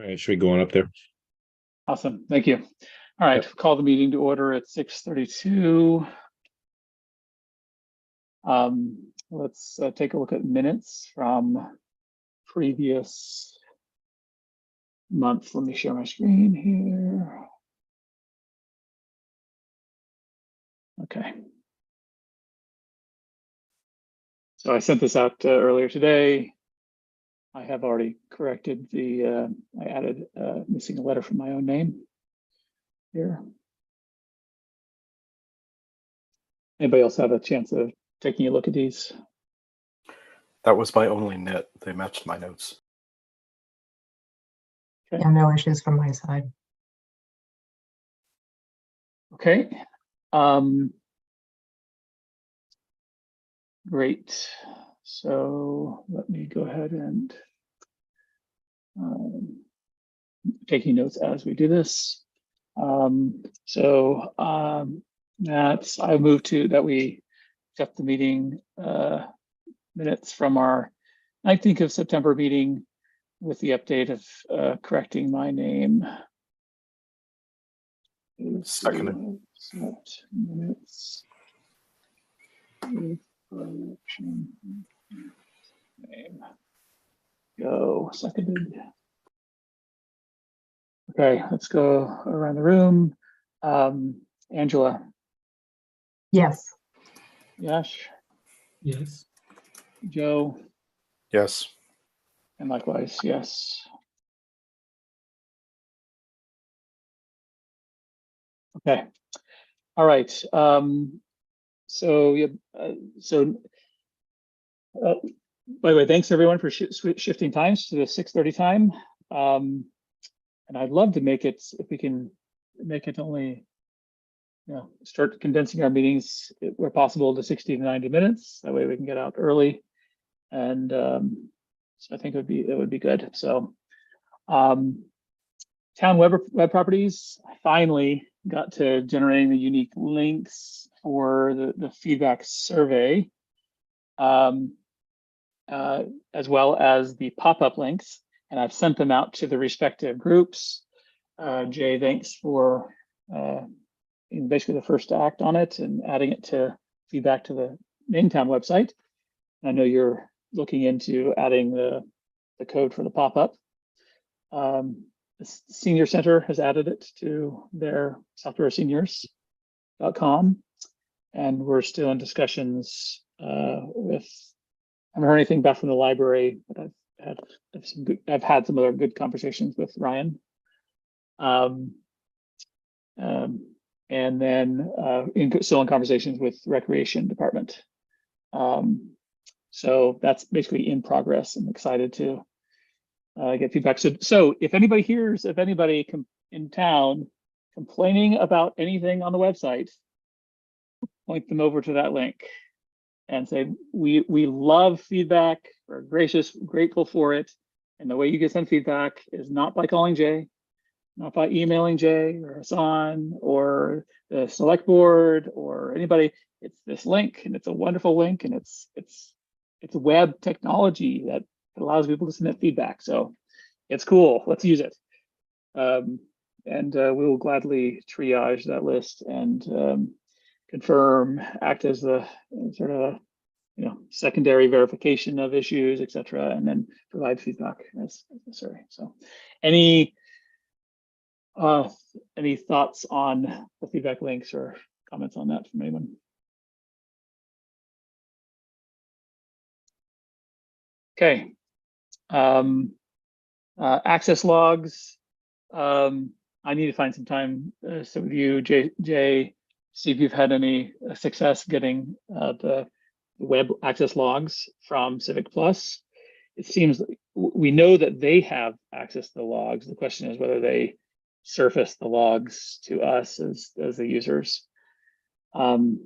All right, should we go on up there? Awesome, thank you. All right, Yep. call the meeting to order at 6:32. Let's take a look at minutes from previous month. Let me share my screen here. Okay. So I sent this out earlier today. I have already corrected the, I added missing a letter from my own name here. Anybody else have a chance of taking a look at these? That was my only nit. They matched my notes. Okay. Yeah, no issues from my side. Okay. Great. So let me go ahead and taking notes as we do this. That's, I move to that we accept the meeting minutes from our 19th of September meeting with the update of correcting my name. Seconded. Accept minutes with correction name. Go, seconded. Okay, let's go around the room. Angela. Yes. Yash. Yes. Joe. Yes. And likewise, yes. Okay. All right. So by the way, thanks everyone for shifting times to the 6:30 time. And I'd love to make it, if we can make it only, start condensing our meetings where possible to 60 to 90 minutes. That way we can get out early. And so I think it would be good. So town web properties, I finally got to generating the unique links for the feedback survey, as well as the pop-up links. And I've sent them out to the respective groups. Jay, thanks for basically the first act on it and adding it to feedback to the main town website. I know you're looking into adding the code for the pop-up. The Senior Center has added it to their softwareseniors.com. And we're still in discussions with, I haven't heard anything back from the library, but I've had some other good conversations with Ryan. And then still in conversations with Recreation Department. So that's basically in progress. I'm excited to get feedback. So if anybody hears of anybody in town complaining about anything on the website, point them over to that link and say, we love feedback, we're grateful for it. And the way you get send feedback is not by calling Jay, not by emailing Jay or Hassan or the select board or anybody. It's this link, and it's a wonderful link, and it's web technology that allows people to submit feedback. So it's cool. Let's use it. And we will gladly triage that list and confirm, act as the sort of secondary verification of issues, etc., and then provide feedback as necessary. So any thoughts on the feedback links or comments on that from anyone? Okay. Access logs. I need to find some time so with you, Jay, see if you've had any success getting the web access logs from Civic Plus. It seems like we know that they have access to the logs. The question is whether they surface the logs to us as the users. And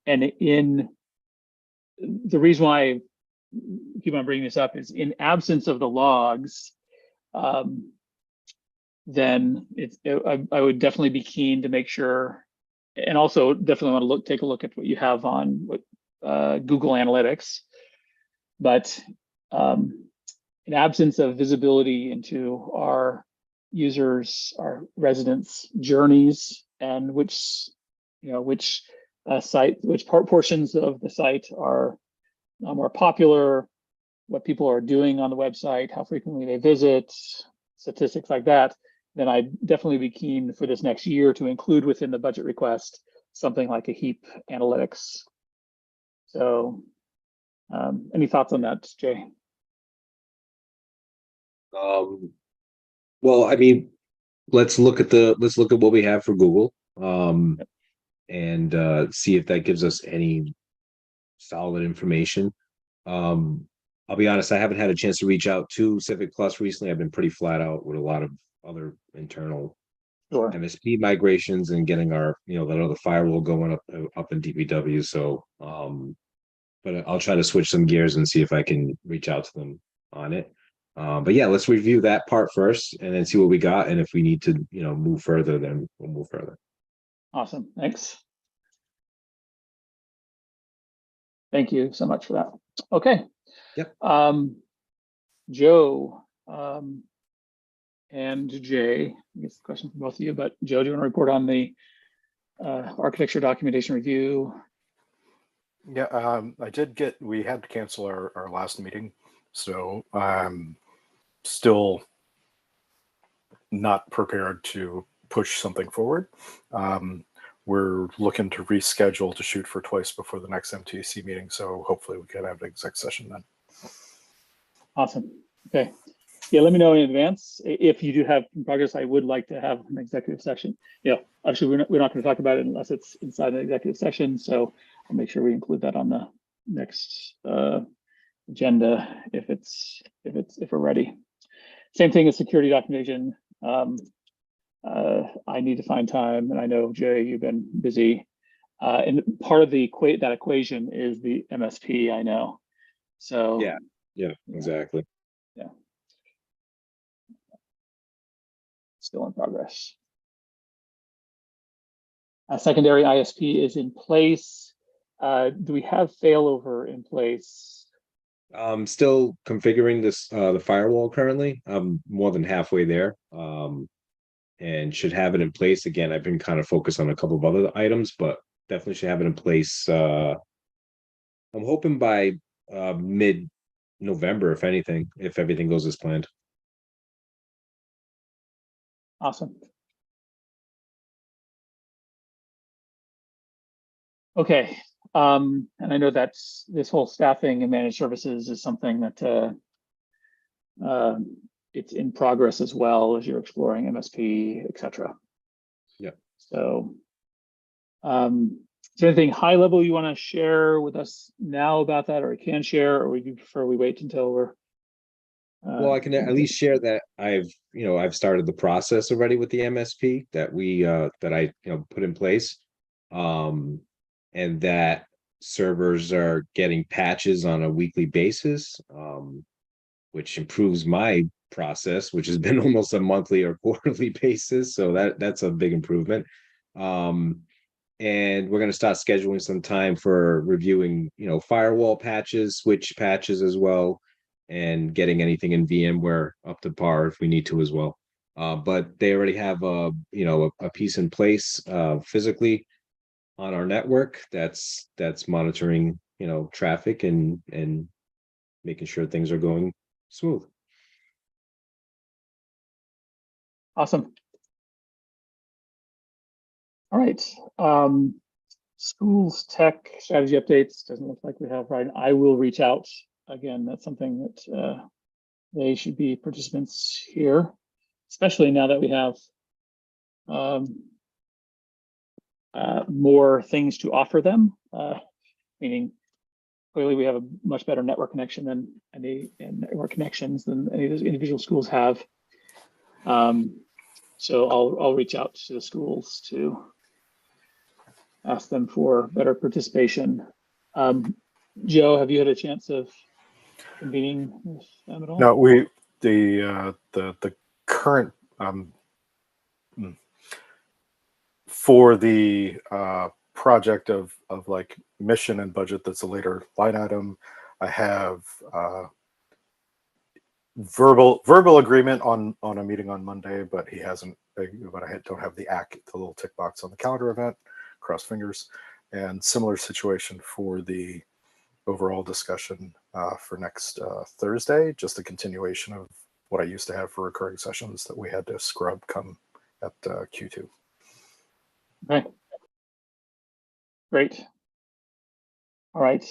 in the reason why I keep on bringing this up is in absence of the logs, then I would definitely be keen to make sure, and also definitely want to take a look at what you have on Google Analytics. But in absence of visibility into our users, our residents' journeys, and which portions of the site are more popular, what people are doing on the website, how frequently they visit, statistics like that, then I'd definitely be keen for this next year to include within the budget request something like a heap analytics. So any thoughts on that, Jay? Well, I mean, let's look at what we have for Google, and see if that gives us any solid information. I'll be honest, I haven't had a chance to reach out to Civic Plus recently. I've been pretty flat out with a lot of other internal Sure. MSP migrations and getting our, that other firewall going up in DPW. So, but I'll try to switch some gears and see if I can reach out to them on it. But yeah, let's review that part first and then see what we got. And if we need to, move further, then we'll move further. Awesome. Thanks. Thank you so much for that. Okay. Yep. Joe and Jay, I guess the question for both of you, but Joe, do you want to report on the architecture documentation review? Yeah, we had to cancel our last meeting, so I'm still not prepared to push something forward. We're looking to reschedule to shoot for twice before the next MTC meeting, so hopefully we can have an exec session then. Awesome. Okay. Yeah, let me know in advance if you do have progress. I would like to have an executive session. Actually, we're not going to talk about it unless it's inside an executive session. So I'll make sure we include that on the next agenda if we're ready. Same thing as security documentation. I need to find time, and I know Jay, you've been busy. And part of that equation is the MSP. I know. So yeah, exactly. Yeah. Still in progress. Secondary ISP is in place. Do we have failover in place? I'm still configuring this the firewall currently. I'm more than halfway there. And should have it in place. Again, I've been kind of focused on a couple of other items, but definitely should have it in place. I'm hoping by mid-November, if anything, if everything goes as planned. Awesome. Okay. And I know that's this whole staffing and managed services is something that it's in progress as well as you're exploring MSP, et cetera. Yeah. So is there anything high level you want to share with us now about that, or you can share, or would you prefer we wait until we're well, I can at least share that I've started the process already with the MSP that I put in place, and that servers are getting patches on a weekly basis, which improves my process, which has been almost a monthly or quarterly basis. So that's a big improvement. And we're going to start scheduling some time for reviewing, firewall patches, switch patches as well, and getting anything in VMware up to par if we need to as well. But they already have a piece in place physically on our network that's monitoring, traffic and making sure things are going smooth. Awesome. All right. Schools tech strategy updates doesn't look like we have, right? I will reach out again. That's something that they should be participants here, especially now that we have more things to offer them. Meaning, clearly we have a much better network connection than network connections than any of those individual schools have. So I'll reach out to the schools to ask them for better participation. Joe, have you had a chance of convening with them at all? No, the current for the project of like mission and budget, that's a later line item. I have verbal agreement on a meeting on Monday, but he hasn't. But I don't have the little tick box on the calendar event. Cross fingers. And similar situation for the overall discussion for next Thursday. Just a continuation of what I used to have for recurring sessions that we had to scrub come at Q2. Okay. Great. All right.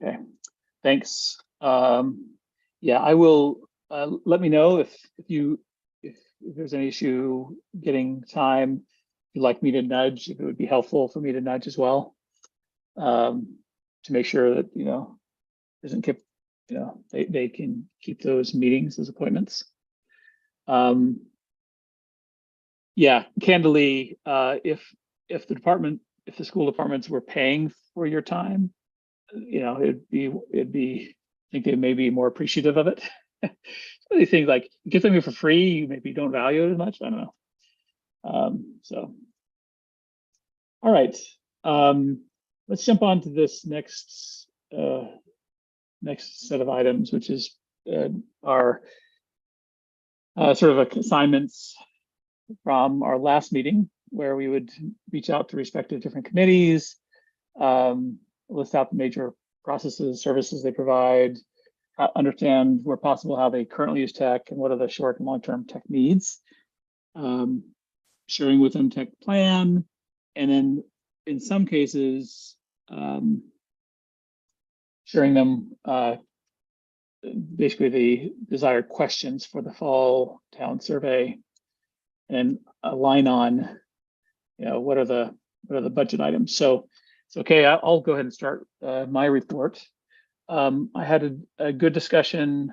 Okay. Thanks. Yeah, I will. Let me know if there's any issue getting time. If you'd like me to nudge, if it would be helpful for me to nudge as well, to make sure that doesn't keep they can keep those meetings, those appointments. Yeah, candidly, if the school departments were paying for your time, it'd be I think they may be more appreciative of it. Some of these things, like you get something for free, you maybe don't value it as much. I don't know. So all right. Let's jump on to this next set of items, which is our sort of assignments from our last meeting, where we would reach out to respective different committees, list out the major processes, services they provide, understand where possible how they currently use tech and what are the short and long-term tech needs, sharing with them tech plan, and then in some cases, sharing them basically the desired questions for the fall town survey, and align on what are the budget items. So it's okay. I'll go ahead and start my report. I had a good discussion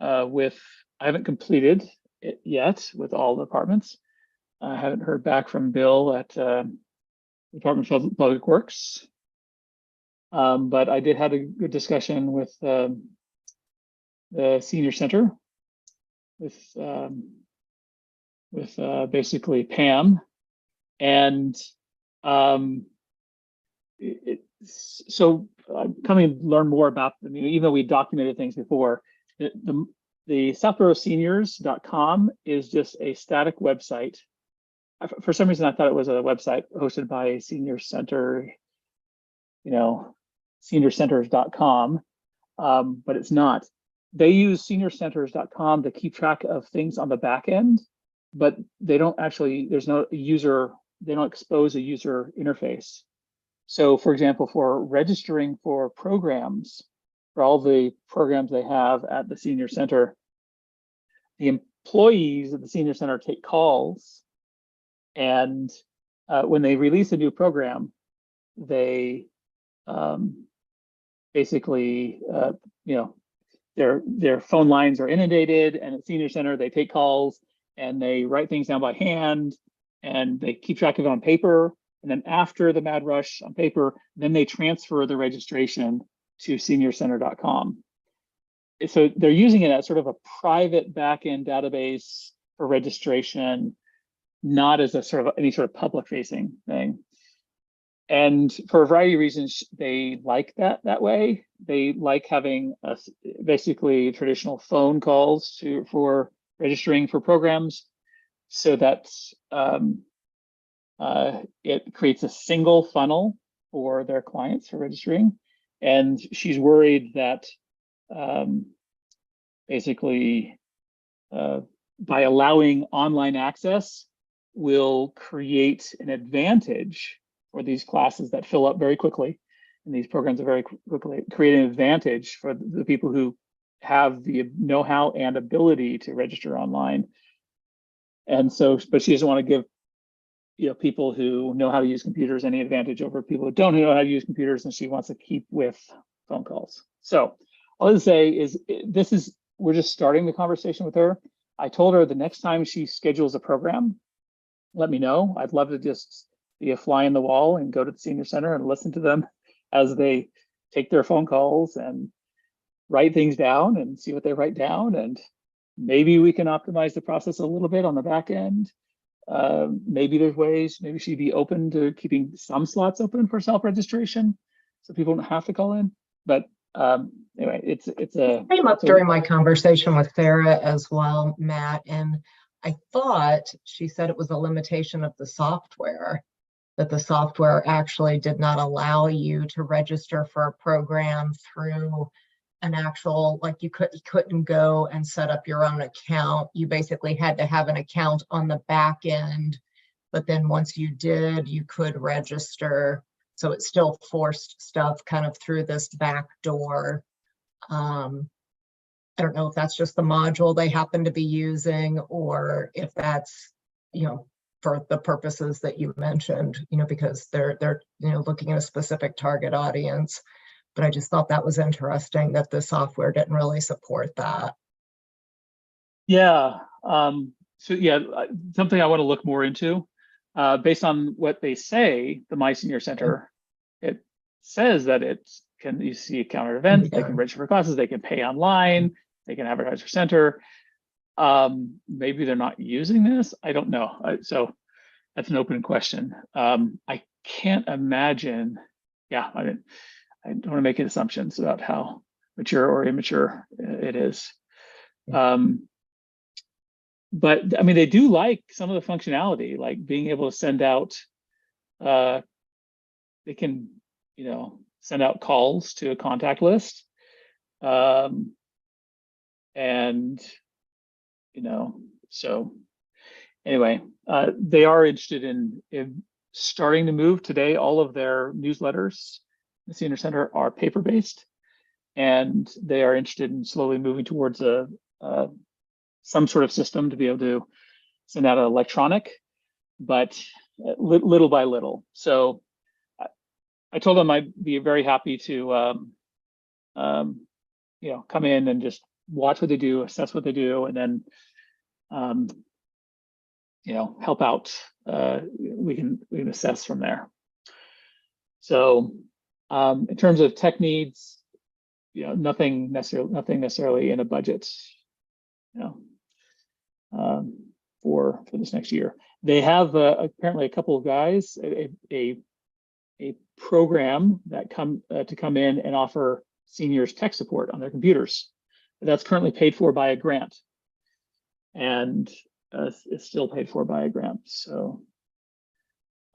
I haven't completed it yet with all the departments. I haven't heard back from Bill at Department of Public Works, but I did have a good discussion with the senior center, with basically Pam, and so I'm coming to learn more about them. Even though we documented things before, the southboroughseniors.com is just a static website. For some reason, I thought it was a website hosted by a senior center, seniorcenters.com, but it's not. They use seniorcenters.com to keep track of things on the back end, but they don't actually, they don't expose a user interface. So for example, for registering for programs, for all the programs they have at the senior center, the employees at the senior center take calls, and when they release a new program, they basically, their phone lines are inundated, and at senior center, they take calls and they write things down by hand, and they keep track of it on paper. And then after the mad rush on paper, then they transfer the registration to seniorcenter.com. So they're using it as sort of a private backend database for registration, not as a sort of any sort of public facing thing. And for a variety of reasons, they like that way. They like having basically traditional phone calls for registering for programs, so that it creates a single funnel for their clients for registering. And she's worried that basically by allowing online access will create an advantage for these classes that fill up very quickly, and these programs are very quickly, create an advantage for the people who have the know-how and ability to register online. And so, but she doesn't want to give people who know how to use computers any advantage over people who don't know how to use computers, and she wants to keep with phone calls. So all I say is we're just starting the conversation with her. I told her the next time she schedules a program, let me know. I'd love to just be a fly in the wall and go to the senior center and listen to them as they take their phone calls and write things down and see what they write down. And maybe we can optimize the process a little bit on the back end. maybe there's ways, maybe she'd be open to keeping some slots open for self-registration, so people don't have to call in. But anyway, it's a Came up it's a- during my conversation with Sarah as well, Matt, and I thought she said it was a limitation of the software, that the software actually did not allow you to register for a program through an actual, like you couldn't go and set up your own account. You basically had to have an account on the back end, but then once you did, you could register. So it still forced stuff kind of through this back door. I don't know if that's just the module they happen to be using, or if that's, for the purposes that you mentioned, because they're looking at a specific target audience. But I just thought that was interesting that the software didn't really support that. Yeah. So yeah, something I want to look more into. Based on what they say, the My Senior Center, it says that you see a calendar event, they can register for classes, they can pay online, they can advertise for center. Maybe they're not using this. I don't know. So that's an open question. I can't imagine. Yeah, I don't want to make any assumptions about how mature or immature it is. But I mean, they do like some of the functionality, like being able to send out, they can, send out calls to a contact list. And, so anyway, they are interested in starting to move. Today, all of their newsletters, the Senior Center, are paper-based, and they are interested in slowly moving towards some sort of system to be able to send out electronic, but little by little. So I told them I'd be very happy to, come in and just watch what they do, assess what they do, and then, help out. We can assess from there. So in terms of tech needs, nothing necessarily in a budget, for this next year. They have apparently a couple of guys, a program that come in and offer seniors tech support on their computers. That's currently paid for by a grant, and it's still paid for by a grant. So,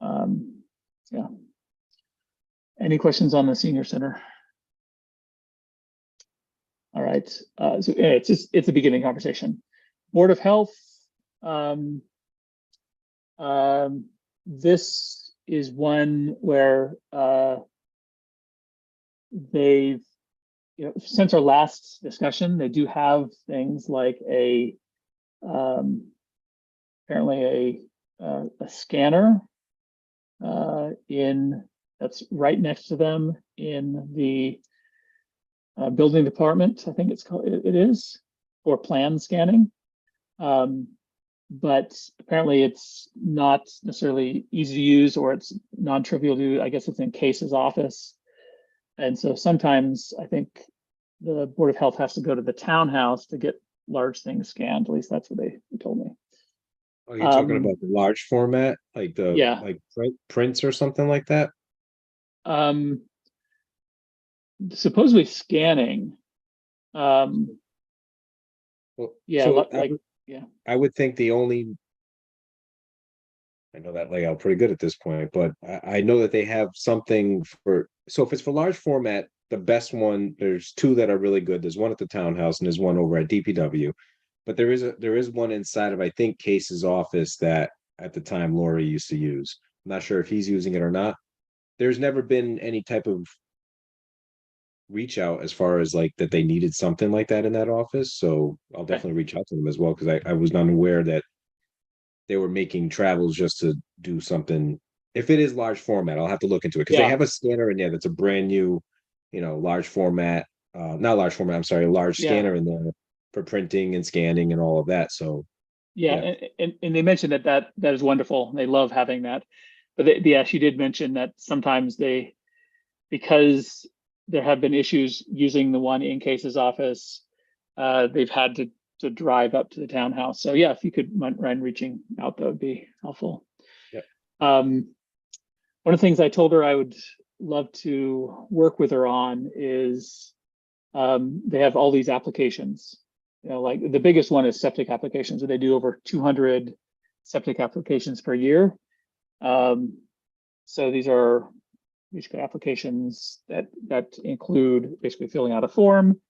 yeah. Any questions on the Senior Center? All right. So it's a beginning conversation. Board of Health. This is one where they've, since our last discussion, they do have things like apparently a scanner that's right next to them in the building department. I think it's called, it is, for plan scanning. But apparently it's not necessarily easy to use, or it's non-trivial to do. I guess it's in Case's office. And so sometimes I think the Board of Health has to go to the townhouse to get large things scanned. At least that's what they told me. Oh, you're talking about the large format, like like prints or something like that? Supposedly scanning. Well, Yeah, so yeah. I would think I know that layout pretty good at this point, but I know that they have something so if it's for large format, the best one, there's two that are really good. There's one at the townhouse and there's one over at DPW. But there is one inside of, I think, Case's office that at the time Lori used to use. I'm not sure if he's using it or not. There's never been any type of reach out as far as like that they needed something like that in that office. So I'll definitely reach out to them as well, because I was not aware that they were making travels just to do something. If it is large format, I'll have to look into it, because they have a scanner in there that's a brand new, large format, not large format, I'm sorry, large scanner in there for printing and scanning and all of that. So and they mentioned that is wonderful. They love having that. But she did mention that sometimes because there have been issues using the one in Case's office, they've had to to drive up to the townhouse. So yeah, if you could mind reaching out, that would be helpful. Yep. One of the things I told her I would love to work with her on is they have all these applications. You know, like the biggest one is septic applications, and they do over 200 septic applications per year. So these are basically applications that include basically filling out a form,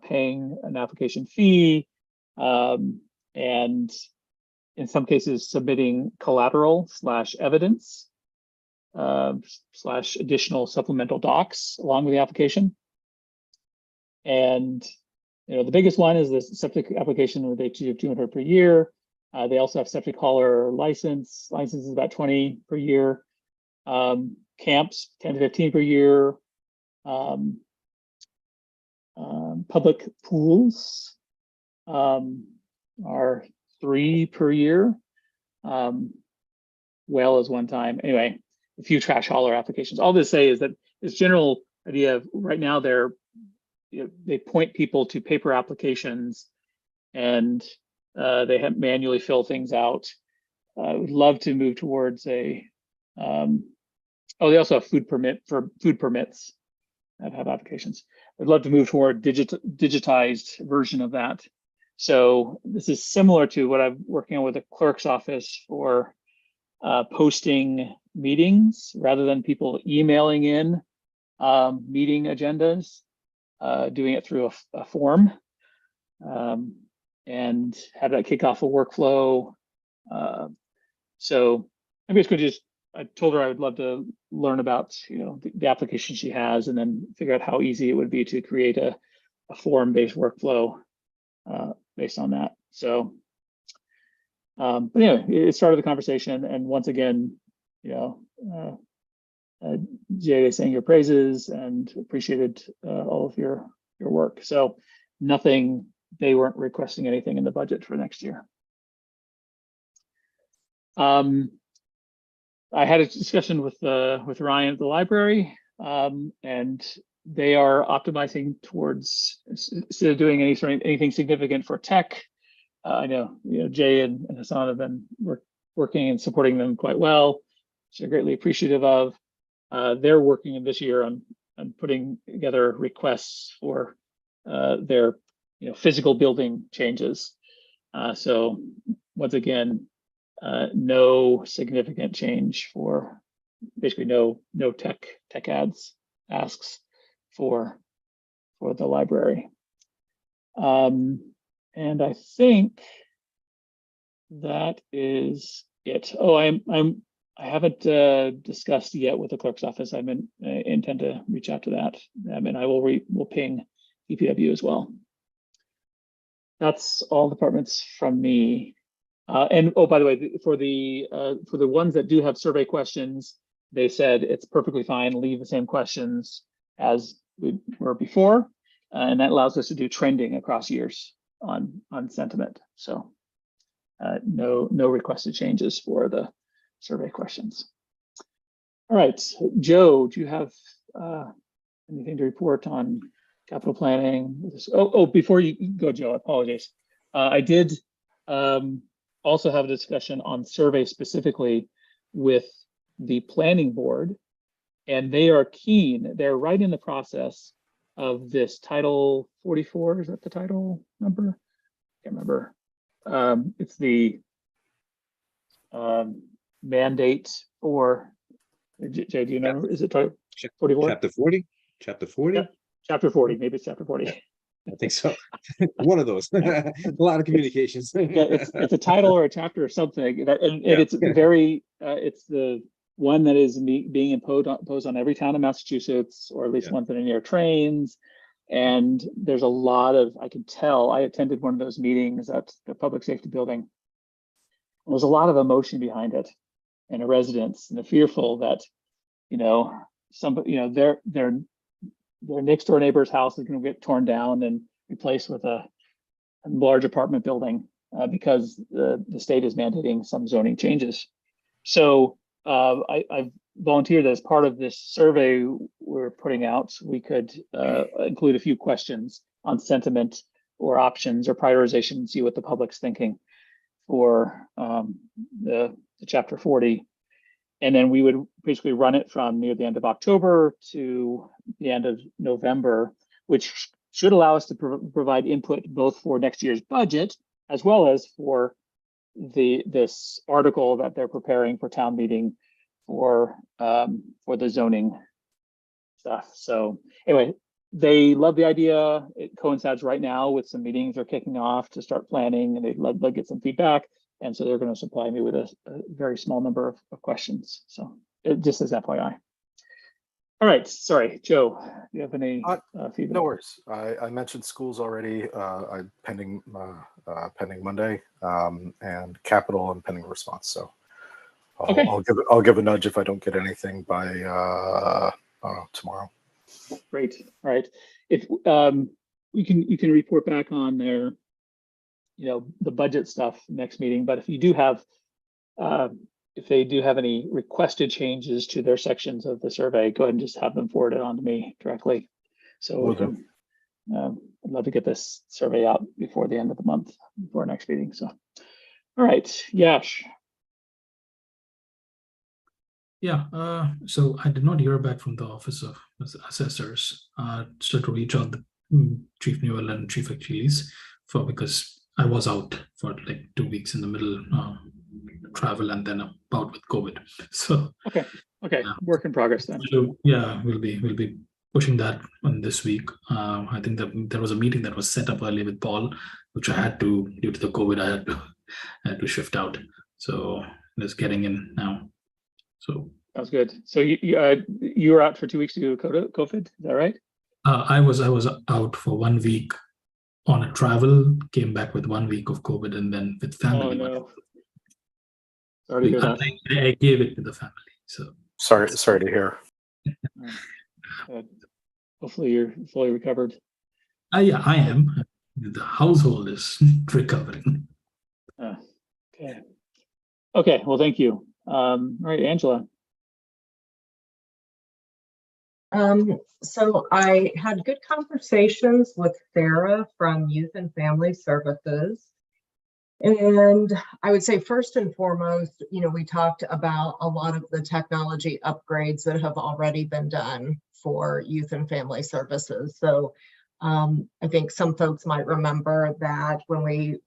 paying an application fee, and in some cases submitting collateral / evidence / additional supplemental docs along with the application. And you know, the biggest one is the septic application where they do 200 per year. They also have septic hauler license. License is about 20 per year. Camps 10 to 15 per year. Public pools are 3 per year. Well is one time. Anyway, a few trash hauler applications. All this say is that this general idea of right now they point people to paper applications and they have manually fill things out. I would love to move towards a they also have food permits that have applications. I'd love to move toward digitized version of that. So this is similar to what I'm working on with the clerk's office for posting meetings rather than people emailing in meeting agendas, doing it through a form and have that kick off a workflow. So I'm just going to I told her I would love to learn about, you know, the application she has and then figure out how easy it would be to create a form-based workflow based on that. So, but anyway, it started the conversation. And once again, you know, Jay saying your praises and appreciated all of your work. So nothing, they weren't requesting anything in the budget for next year. I had a discussion with Ryan at the library, and they are optimizing towards, instead of doing anything significant for tech. I know, you know, Jay and Hassan have been working and supporting them quite well, which they're greatly appreciative of. They're working this year on putting together requests for their, you know, physical building changes. So once again, no significant change for basically no tech asks for the library. And I think that is it. Oh, I haven't discussed yet with the clerk's office. I intend to reach out to that. And I will ping DPW as well. That's all departments from me. And oh, by the way, for the ones that do have survey questions, they said it's perfectly fine. Leave the same questions as we were before, and that allows us to do trending across years on sentiment. So no requested changes for the survey questions. All right, Joe, do you have anything to report on capital planning? Oh, before you go, Joe, I apologize. I did also have a discussion on survey specifically with the planning board, and they are keen. They're right in the process of this Title 44. Is that the title number? I can't remember. It's the mandate for, Jay, do you know? Is it Title 44? Chapter 40? Chapter 40? Yeah, Chapter 40, maybe it's Chapter 40. I think so. One of those. A lot of communications. Yeah, it's a title or a chapter or something, and it's very it's the one that is being imposed on every town in Massachusetts, or at least ones that are near trains. And there's a lot of, I can tell, I attended one of those meetings at the public safety building. There's a lot of emotion behind it, and the residents, and they're fearful that, you know, their next door neighbor's house is going to get torn down and replaced with a large apartment building because the state is mandating some zoning changes. So I've volunteered as part of this survey we're putting out. We could include a few questions on sentiment or options or prioritization, see what the public's thinking for the chapter 40. And then we would basically run it from near the end of October to the end of November, which should allow us to provide input both for next year's budget as well as for this article that they're preparing for town meeting for the zoning stuff. So anyway, they love the idea. It coincides right now with some meetings are kicking off to start planning, and they'd love to get some feedback. And so they're going to supply me with a very small number of questions. So just as FYI. All right, sorry, Joe, do you have any feedback? No worries. I mentioned schools already. Pending Monday, and capital and pending response. So I'll give a nudge if I don't get anything by tomorrow. Great. All right. If you can report back on their, the budget stuff next meeting. But if you do have, if they do have any requested changes to their sections of the survey, go ahead and just have them forwarded on to me directly. So I'd love to get this survey out before the end of the month, before our next meeting. So, all right, Yash. Yeah, so I did not hear back from the Office of Assessors. Still to reach out the Chief Newell and Chief Achilles because I was out for like 2 weeks in the middle travel and then about with COVID. So okay, work in progress then. So, yeah, we'll be pushing that on this week. I think that there was a meeting that was set up earlier with Paul, which I had to, due to the COVID, I had to shift out. So it's getting in now. So that's good. So you were out for 2 weeks due to COVID, is that right? I was out for 1 week on a travel, came back with 1 week of COVID, and then with family. Oh no. Sorry to hear that. I gave it to the family. So sorry to hear. Hopefully you're fully recovered. Yeah, I am. The household is recovering. Okay. Well, thank you. All right, Angela. So I had good conversations with Sarah from Youth and Family Services. And I would say first and foremost, we talked about a lot of the technology upgrades that have already been done for Youth and Family Services. So I think some folks might remember that when we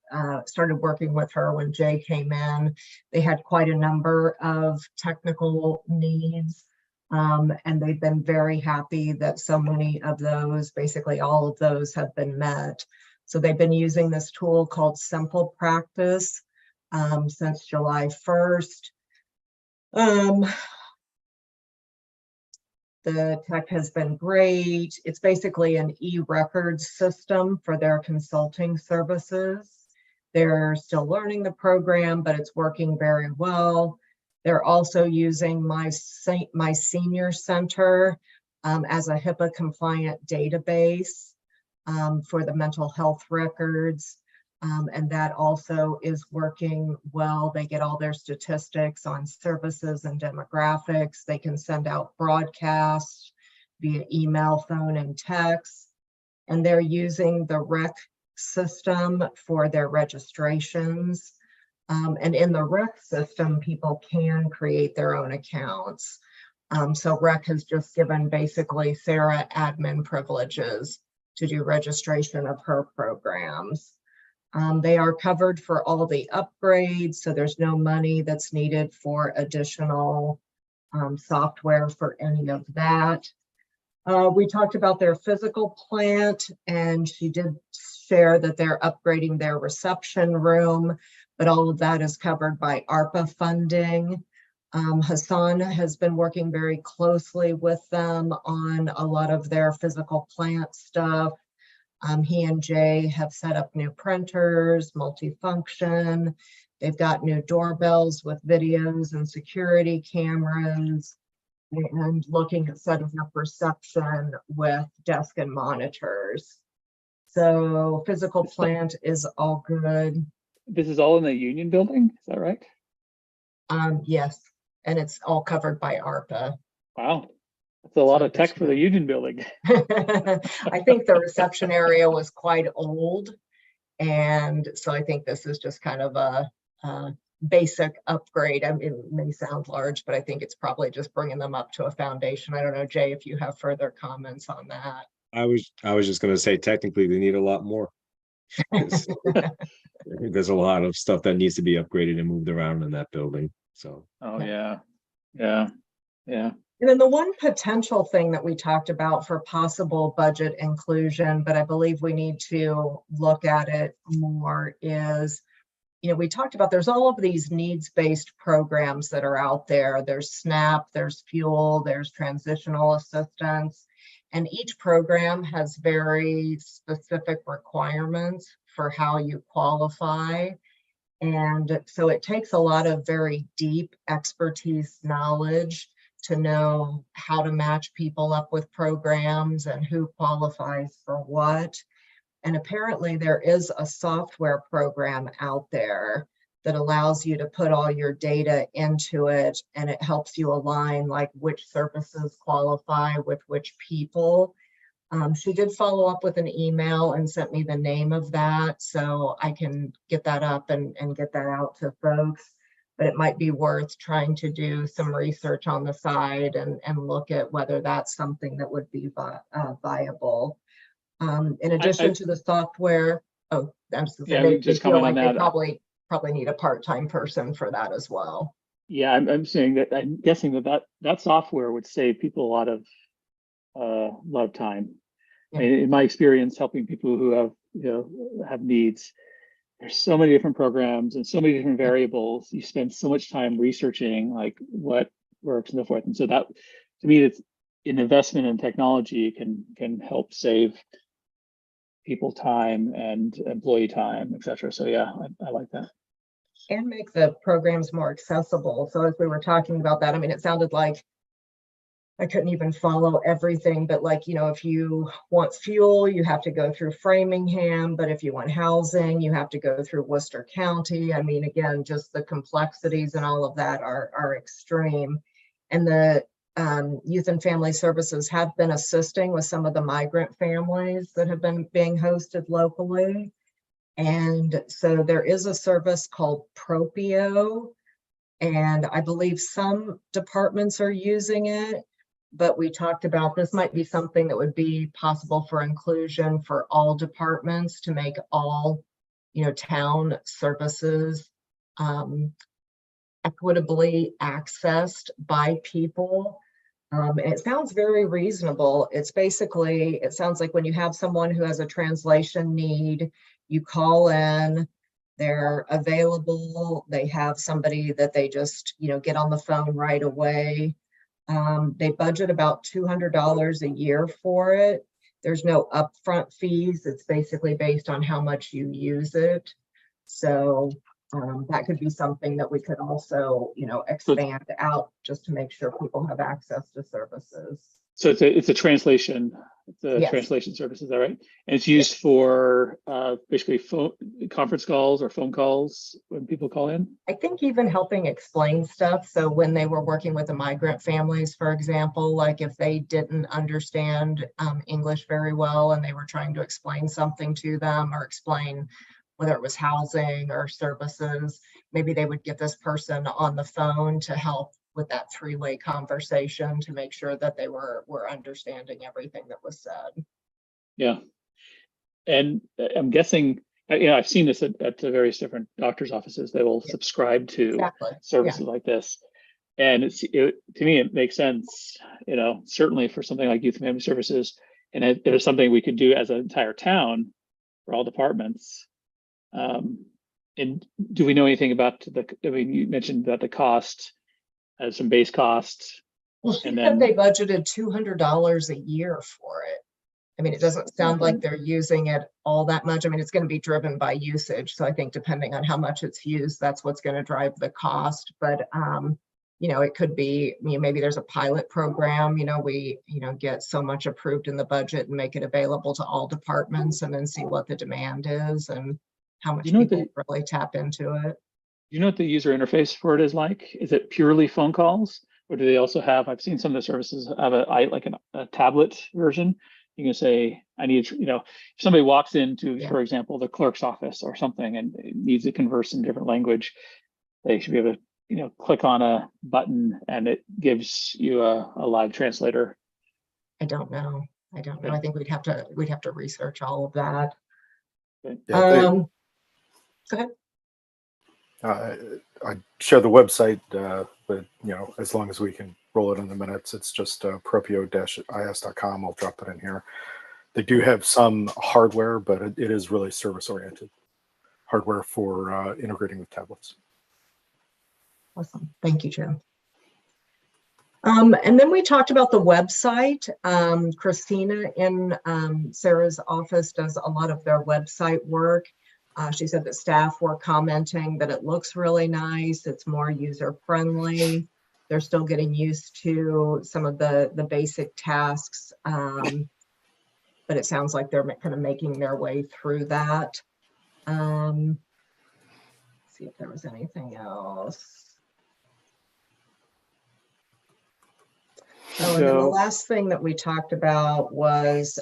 started working with her, when Jay came in, they had quite a number of technical needs. And they've been very happy that so many of those, basically all of those, have been met. So they've been using this tool called Simple Practice since July 1st. The tech has been great. It's basically an e-records system for their consulting services. They're still learning the program, but it's working very well. They're also using my Senior Center as a HIPAA compliant database for the mental health records. And that also is working well. They get all their statistics on services and demographics. They can send out broadcasts via email, phone, and text. And they're using the REC system for their registrations. And in the REC system, people can create their own accounts. So REC has just given basically Sarah admin privileges to do registration of her programs. They are covered for all the upgrades, so there's no money that's needed for additional software for any of that. We talked about their physical plant, and she did share that they're upgrading their reception room, but all of that is covered by ARPA funding. Hassan has been working very closely with them on a lot of their physical plant stuff. He and Jay have set up new printers, multifunction. They've got new doorbells with videos and security cameras, and looking at setting up reception with desk and monitors. So physical plant is all good. This is all in the Union building, is that right? Yes, and it's all covered by ARPA. Wow. It's a lot So of tech that's for the good. union building. I think the reception area was quite old. And so I think this is just kind of a basic upgrade. I mean, it may sound large, but I think it's probably just bringing them up to a foundation. I don't know, Jay, if you have further comments on that. I was just gonna say, technically, they need a lot more. There's a lot of stuff that needs to be upgraded and moved around in that building, so. Oh, Yeah. yeah. Yeah. And then the one potential thing that we talked about for possible budget inclusion, but I believe we need to look at it more is, we talked about there's all of these needs-based programs that are out there. There's SNAP, there's fuel, there's transitional assistance, and each program has very specific requirements for how you qualify. And so it takes a lot of very deep expertise knowledge to know how to match people up with programs and who qualifies for what. And apparently there is a software program out there that allows you to put all your data into it, and it helps you align like which services qualify with which people. She did follow up with an email and sent me the name of that, so I can get that up and get that out to folks. But it might be worth trying to do some research on the side and look at whether that's something that would be viable. In addition to the software, oh, I'm just Yeah, they just feel comment like on they that. probably need a part-time person for that as well. Yeah, I'm saying that I'm guessing that software would save people a lot of time. Yeah. I mean, in my experience, helping people who have needs, there's so many different programs and so many different variables. You spend so much time researching like what works and so forth. And so that, to me, it's an investment in technology can help save people time and employee time, etc. So yeah, I like that. And make the programs more accessible. So as we were talking about that, I mean, it sounded like I couldn't even follow everything, but like, if you want fuel, you have to go through Framingham, but if you want housing, you have to go through Worcester County. I mean, again, just the complexities and all of that are extreme. And the Youth and Family Services have been assisting with some of the migrant families that have been being hosted locally. And so there is a service called Propio, and I believe some departments are using it. But we talked about this might be something that would be possible for inclusion for all departments to make all, town services equitably accessed by people. And it sounds very reasonable. It's basically, it sounds like when you have someone who has a translation need, you call in, they're available, they have somebody that they just, get on the phone right away. They budget about $200 a year for it. There's no upfront fees. It's basically based on how much you use it. So that could be something that we could also, expand out just to make sure people have access to services. So it's a translation. It's a Yes. translation service, is that right? And it's used for basically phone conference calls or phone calls when people call in. I think even helping explain stuff. So when they were working with the migrant families, for example, like if they didn't understand English very well and they were trying to explain something to them or explain whether it was housing or services, maybe they would get this person on the phone to help with that three-way conversation to make sure that they were understanding everything that was said. Yeah. And I'm guessing, I've seen this at various different doctors' offices. They will subscribe to services like this. And to me, it makes sense, certainly for something like youth and family services. And if it's something we could do as an entire town for all departments. And do we know anything about you mentioned about the cost, some base costs. Well, she said they budgeted $200 a year for it. I mean, it doesn't sound like they're using it all that much. I mean, it's going to be driven by usage. So I think depending on how much it's used, that's what's going to drive the cost. But, it could be, maybe there's a pilot program, we, get so much approved in the budget and make it available to all departments and then see what the demand is and how much people really tap into it. You know what the user interface for it is like? Is it purely phone calls Or do they also have, I've seen some of the services have a tablet version. You can say, I need, if somebody walks into, Yeah. for example, the clerk's office or something and it needs to converse in different language, they should be able to, click on a button and it gives you a live translator. I don't know. I think we'd have to research all of that. Yeah, Go ahead. I share the website, but as long as we can roll it in the minutes, it's just propio-is.com. I'll drop it in here. They do have some hardware, but it is really service-oriented hardware for integrating with tablets. Awesome. Thank you, Jim. And then we talked about the website. Christina in Sarah's office does a lot of their website work. She said that staff were commenting that it looks really nice. It's more user-friendly. They're still getting used to some of the basic tasks, but it sounds like they're kind of making their way through that. Let's see if there was anything else. Oh, and then the last thing that we talked about was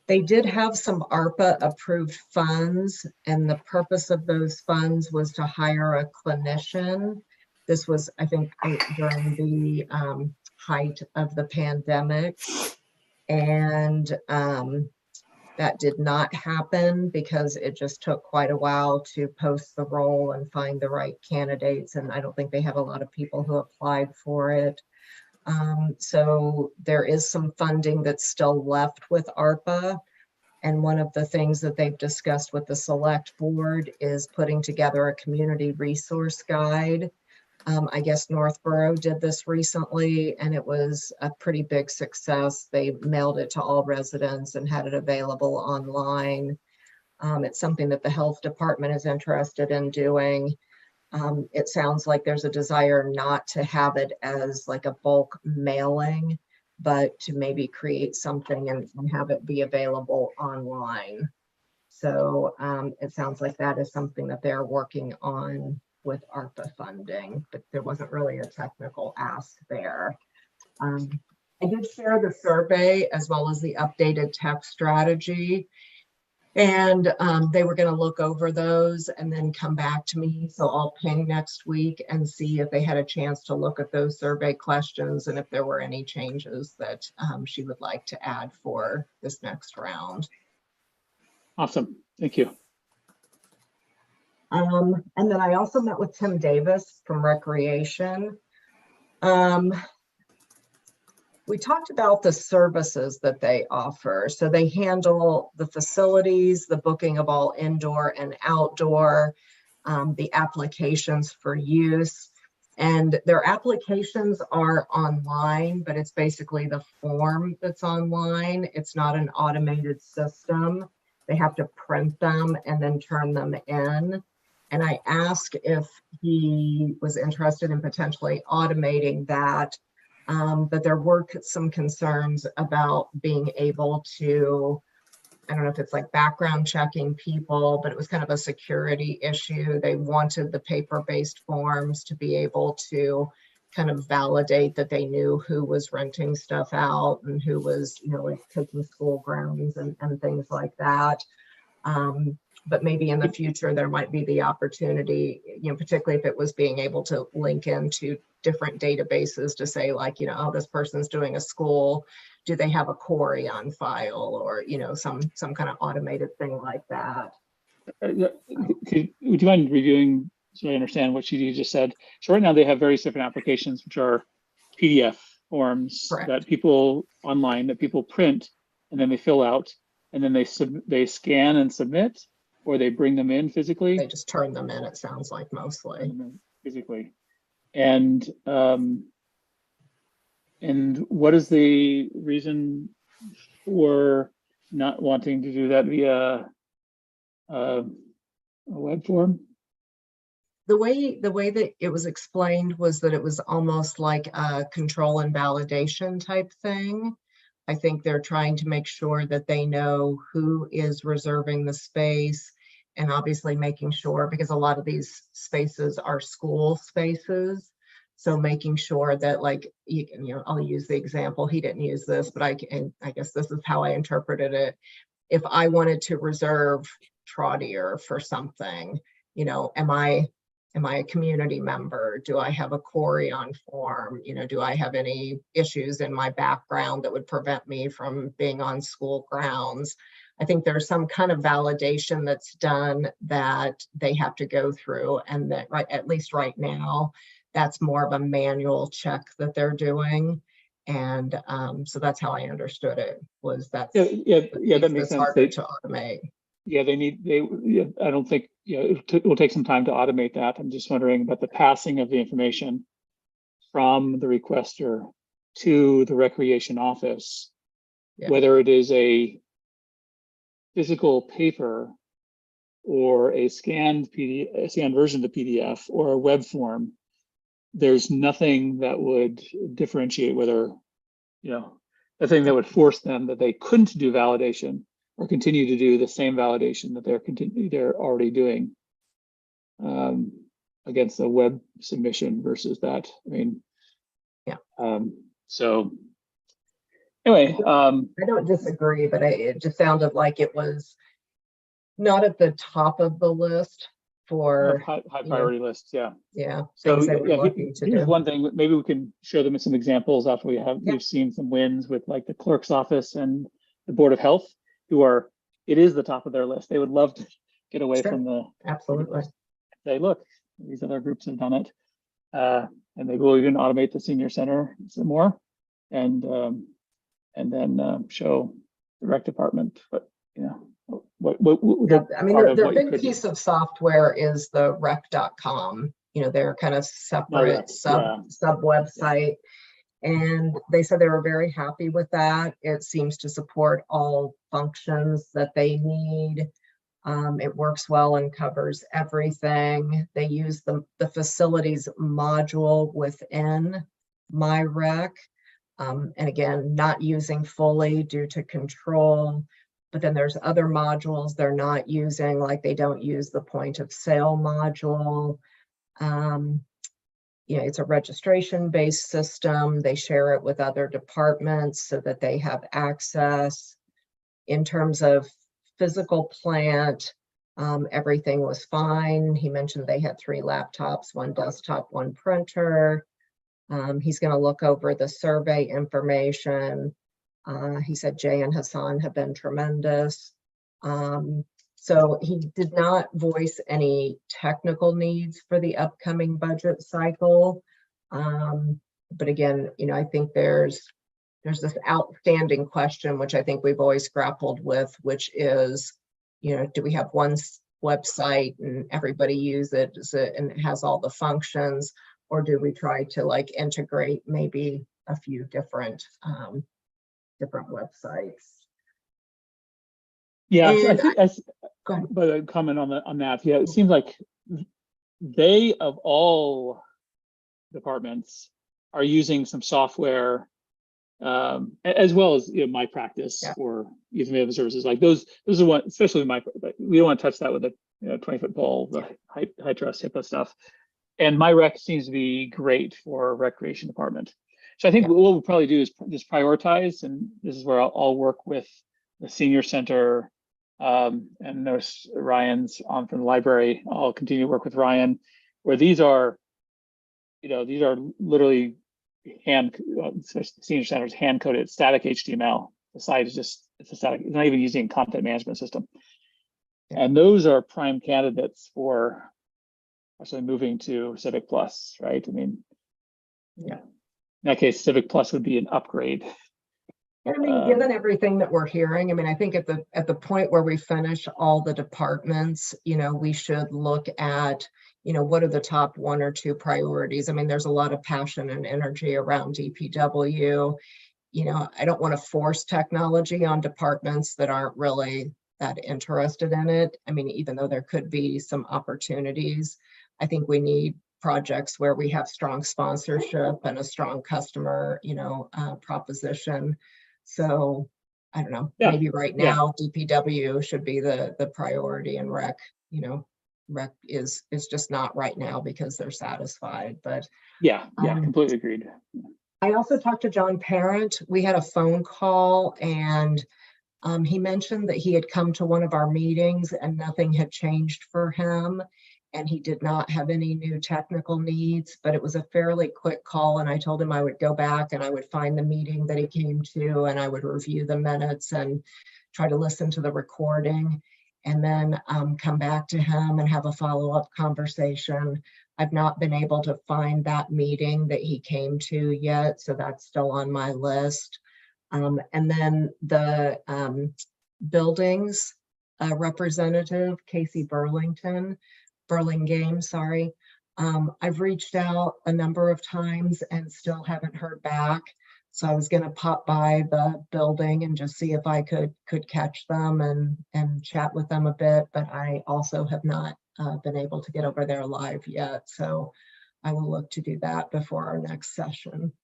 they did have some ARPA approved funds, and the purpose of those funds was to hire a clinician. This was, I think, during the height of the pandemic, and that did not happen because it just took quite a while to post the role and find the right candidates, and I don't think they have a lot of people who applied for it. So there is some funding that's still left with ARPA. And one of the things that they've discussed with the select board is putting together a community resource guide. I guess Northborough did this recently, and it was a pretty big success. They mailed it to all residents and had it available online. It's something that the health department is interested in doing. It sounds like there's a desire not to have it as like a bulk mailing, but to maybe create something and have it be available online. So it sounds like that is something that they're working on with ARPA funding, but there wasn't really a technical ask there. I did share the survey as well as the updated tech strategy. And they were going to look over those and then come back to me. So I'll ping next week and see if they had a chance to look at those survey questions and if there were any changes that she would like to add for this next round. Awesome. Thank you. And then I also met with Tim Davis from Recreation. We talked about the services that they offer. So they handle the facilities, the booking of all indoor and outdoor, the applications for use. And their applications are online, but it's basically the form that's online. It's not an automated system. They have to print them and then turn them in. And I asked if he was interested in potentially automating that. But there were some concerns about being able to, I don't know if it's like background checking people, but it was kind of a security issue. They wanted the paper-based forms to be able to kind of validate that they knew who was renting stuff out and who was, like taking school grounds and things like that. But maybe in the future, there might be the opportunity, particularly if it was being able to link into different databases to say like, oh, this person's doing a school, do they have a query on file or, some kind of automated thing like that. Would you mind reviewing so I understand what you just said? So right now they have various different applications, which are PDF forms that people online that people print and then they fill out and then they scan and submit, or they bring them in physically. They just turn them in, it sounds like, mostly. Physically. And what is the reason for not wanting to do that via a web form? The way that it was explained was that it was almost like a control and validation type thing. I think they're trying to make sure that they know who is reserving the space and obviously making sure, because a lot of these spaces are school spaces. So making sure that, like, you know, I'll use the example, he didn't use this, but I guess this is how I interpreted it. If I wanted to reserve Trottier for something, you know, am I a community member? Do I have a Corion form? You know, do I have any issues in my background that would prevent me from being on school grounds? I think there's some kind of validation that's done that they have to go through, and that, right, at least right now, that's more of a manual check that they're doing. And so that's how I understood it, was that that makes sense. harder to automate. Yeah, I don't think, it will take some time to automate that. I'm just wondering about the passing of the information from the requester to the recreation office, whether it is a physical paper or a scanned version of the PDF or a web form. There's nothing that would differentiate whether, the thing that would force them that they couldn't do validation or continue to do the same validation that they're already doing against a web submission versus that. I mean, so anyway, I don't disagree, but it just sounded like it was not at the top of the list for high priority lists. Yeah. So here's one thing. Maybe we can show them some examples after we've seen some wins with, like, the clerk's office and the Board of Health, it is the top of their list. They would love to get away from the absolutely. Say, look, these other groups have done it, and maybe we'll even automate the senior center some more, and then show the rec department. But I mean, the big piece of software is the rec.com. They're kind of separate sub website. And they said they were very happy with that. It seems to support all functions that they need. It works well and covers everything. They use the facilities module within MyRec. And again, not using fully due to control. But then there's other modules they're not using, like they don't use the point of sale module. It's a registration-based system. They share it with other departments so that they have access. In terms of physical plant, everything was fine. He mentioned they had 3 laptops, 1 desktop, 1 printer. He's going to look over the survey information. He said Jay and Hassan have been tremendous. So he did not voice any technical needs for the upcoming budget cycle. But again, I think there's this outstanding question, which I think we've always grappled with, which is, do we have one website and everybody use it, and it has all the functions, or do we try to, like, integrate maybe a few different websites? Yeah, but a comment on that. Yeah, it seems like they, of all departments, are using some software, as well as my practice or using the other services. Like those are one, especially we don't want to touch that with a 20-foot pole, the high trust HIPAA stuff. And MyRec seems to be great for recreation department. So I think what we'll probably do is just prioritize, and this is where I'll work with the senior center, and there's Ryan's on from the library. I'll continue to work with Ryan, where these are literally senior centers hand coded static HTML. The site is it's a static. It's not even using a content management system, and those are prime candidates for actually moving to Civic Plus, right? I mean, in that case, Civic Plus would be an upgrade. I mean, given everything that we're hearing, I mean, I think at the point where we finish all the departments, we should look at, what are the top 1 or 2 priorities. I mean, there's a lot of passion and energy around DPW. I don't want to force technology on departments that aren't really that interested in it. I mean, even though there could be some opportunities, I think we need projects where we have strong sponsorship and a strong customer, proposition. So I don't know, maybe right now DPW should be the priority, and rec is just not right now because they're satisfied. But Yeah, completely agreed. I also talked to John Parent. We had a phone call, and he mentioned that he had come to one of our meetings and nothing had changed for him, and he did not have any new technical needs, but it was a fairly quick call, and I told him I would go back and I would find the meeting that he came to, and I would review the minutes and try to listen to the recording, and then come back to him and have a follow-up conversation. I've not been able to find that meeting that he came to yet, so that's still on my list. And then the buildings representative, Casey Burlingame, sorry. I've reached out a number of times and still haven't heard back. So I was going to pop by the building and just see if I could catch them and chat with them a bit, but I also have not been able to get over there live yet. So I will look to do that before our next session.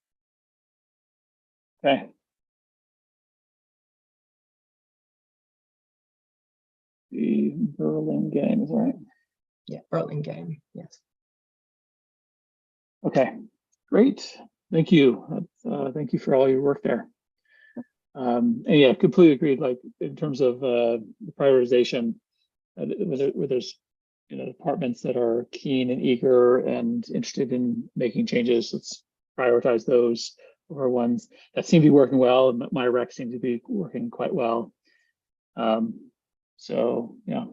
Okay. The Burlingame is right. Yeah, Burlingame, yes. Okay, great. Thank you. Thank you for all your work there. And yeah, completely agreed. Like in terms of the prioritization, where there's departments that are keen and eager and interested in making changes, let's prioritize those over ones that seem to be working well. And my rec seem to be working quite well. So yeah.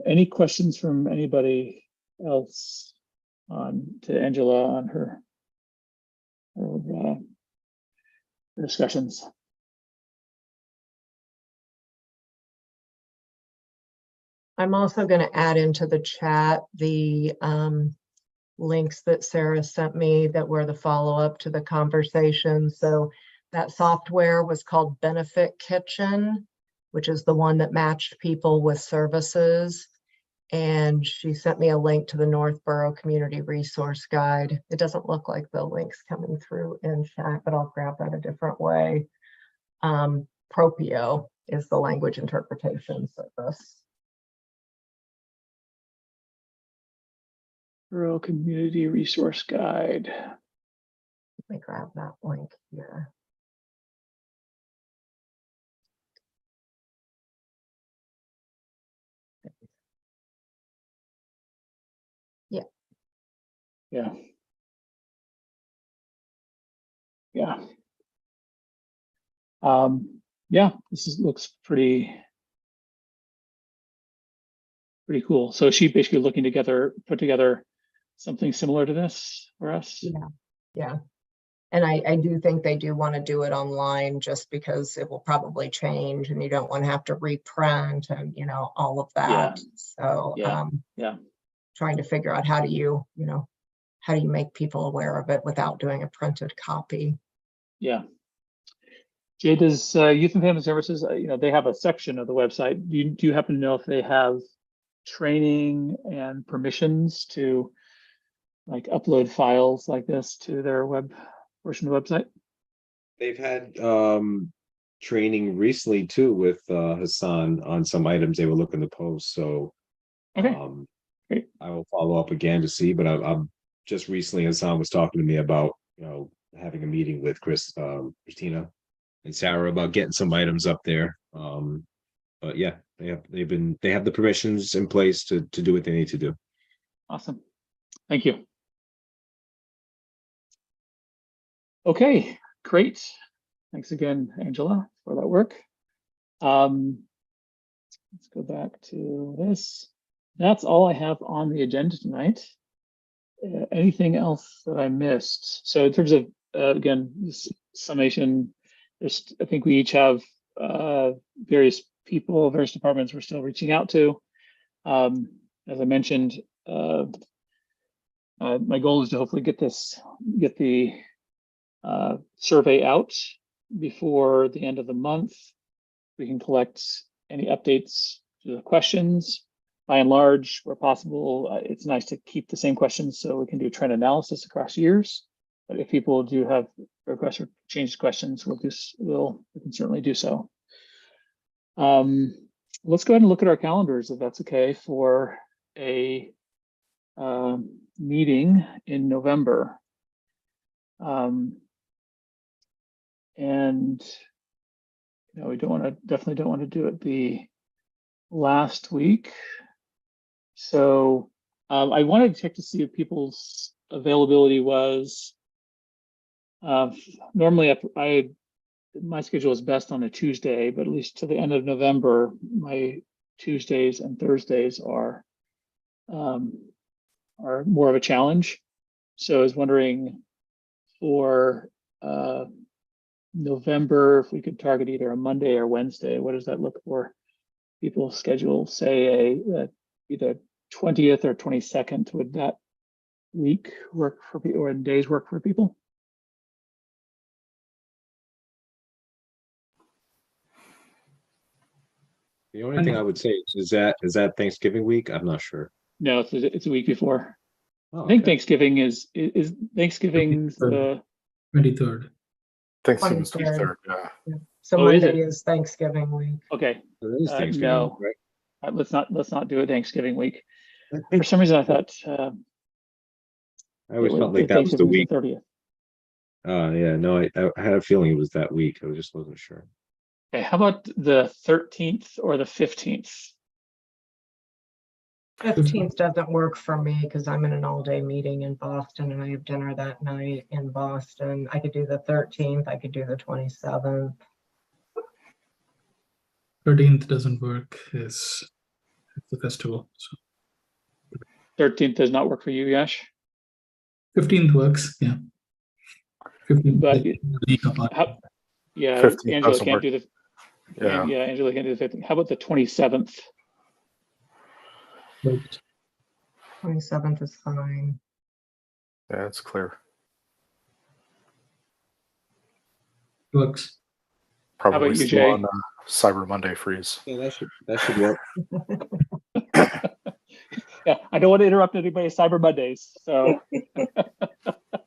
Any questions from anybody else to Angela on her discussions? I'm also going to add into the chat the links that Sarah sent me that were the follow-up to the conversation. So that software was called Benefit Kitchen, which is the one that matched people with services. And she sent me a link to the Northborough Community Resource Guide. It doesn't look like the link's coming through in chat, but I'll grab that a different way. Propio is the language interpretation service. Rural Community Resource Guide. Let me grab that link here. Yeah. Yeah. Yeah. Yeah, looks pretty cool. So is she basically looking to put together something similar to this for us? Yeah. And I do think they do want to do it online just because it will probably change and you don't want to have to reprint and, all of that. So, yeah. Trying to figure out how do you make people aware of it without doing a printed copy. Yeah. Jay, does Youth and Family Services, they have a section of the website. Do you happen to know if they have training and permissions to like upload files like this to their web portion of the website? They've had training recently too with Hassan on some items they were looking to post. So okay. Great. I will follow up again to see, but I'm just recently Hassan was talking to me about having a meeting with Christina and Sarah about getting some items up there. But yeah, they have the permissions in place to do what they need to do. Awesome. Thank you. Okay, great. Thanks again, Angela, for that work. Let's go back to this. That's all I have on the agenda tonight. Anything else that I missed? So in terms of, again, this summation, I think we each have various people, various departments we're still reaching out to. As I mentioned, my goal is to hopefully get the survey out before the end of the month. We can collect any updates to the questions. By and large, where possible, it's nice to keep the same questions so we can do trend analysis across years. But if people do have requests or change questions, we can certainly do so. let's go ahead and look at our calendars, if that's okay, for a meeting in November. And we definitely don't want to do it the last week. So I wanted to check to see if people's availability was. Normally, my schedule is best on a Tuesday, but at least to the end of November, my Tuesdays and Thursdays are more of a challenge. So I was wondering for November, if we could target either a Monday or Wednesday. What does that look for people's schedule? Say either 20th or 22nd. Would that week work for people, or days work for people? The only thing I would say is that Thanksgiving week? I'm not sure. No, it's a week before. Oh, I think okay. Thanksgiving is Thanksgiving's the 23rd. Thanksgiving's 23rd. 23rd. Yeah. So Oh, is Monday it? is Thanksgiving week. okay. So it is Thanksgiving, No. right? Let's not do it Thanksgiving week. For some reason, I thought I always it felt like that was the Thanksgiving week. the 30th. Yeah, no, I had a feeling it was that week. I just wasn't sure. Okay, how about the 13th or the 15th? 15th doesn't work for me because I'm in an all-day meeting in Boston and I have dinner that night in Boston. I could do the 13th. I could do the 27th. 13th doesn't work. It's the festival. So 13th does not work for you, Yash? 15th works. Yeah. 15th. But the week apart. Yeah, 15th Angela doesn't can't work. do the. Yeah. Angela can't do the 15th. How about the 27th? Works. 27th is fine. Yeah, it's clear. Works. Probably about you, still Jay? on Cyber Monday freeze. Yeah, that should work. Yeah, I don't want to interrupt anybody's Cyber Mondays. So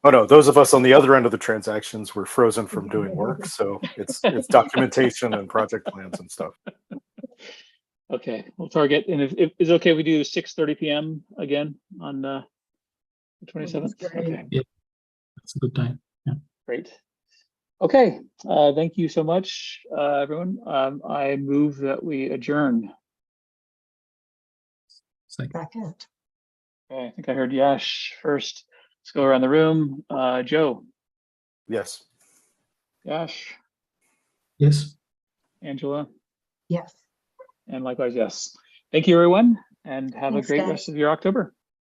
Oh no, those of us on the other end of the transactions were frozen from doing work, so it's documentation and project plans and stuff. okay, we'll target. And if it's okay, we do 6:30 p.m. again on the 27th. That's great. Okay, That's a good time. Yeah. great. Okay, thank you so much, everyone. I move that we adjourn. Second. Second. Okay, I think I heard Yash first. Let's go around the room. Joe, Yes. Yash, Yes. Angela, Yes. and likewise, yes. Thank you, everyone, and have Thanks, a great guys. rest of your October.